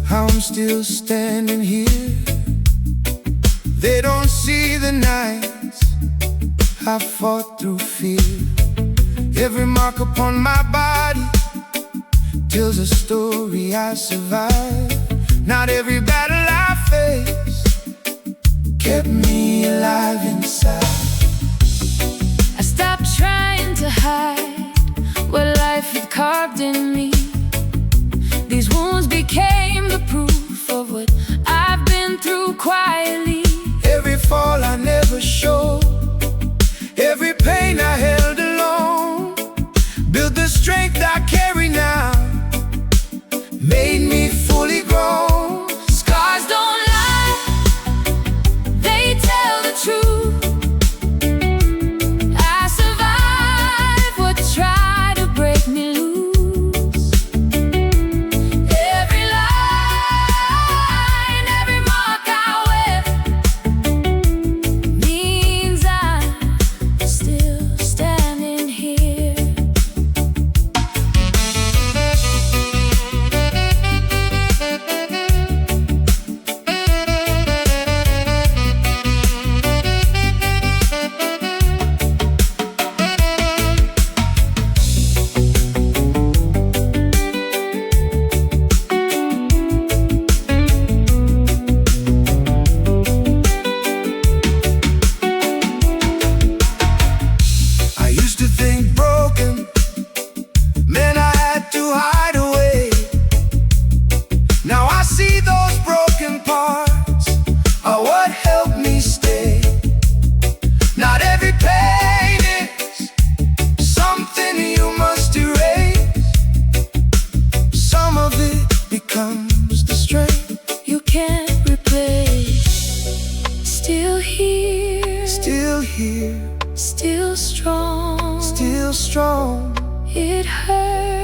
how I'm still standing here. They don't see the nights I fought through fear. Every mark upon my body tells a story I survived. Not every battle I faced kept me alive inside. I stopped trying to hide what life had carved in me. These wounds became the proof of what I've been through quietly. Every fall I never showed, every pain I held alone, built the strength I carry now, made me fully grown. Scars don't lie, they tell the truth. I survived what tried to break me loose. Every line, every mark I wear means I'm still standing here. I used to think broken meant I had to hide away. Now I see those broken parts are what helped me stay. Not every pain is something you must erase. Some of it becomes the strength You can't replace. Still here, still here, still strong. still strong. It hurts.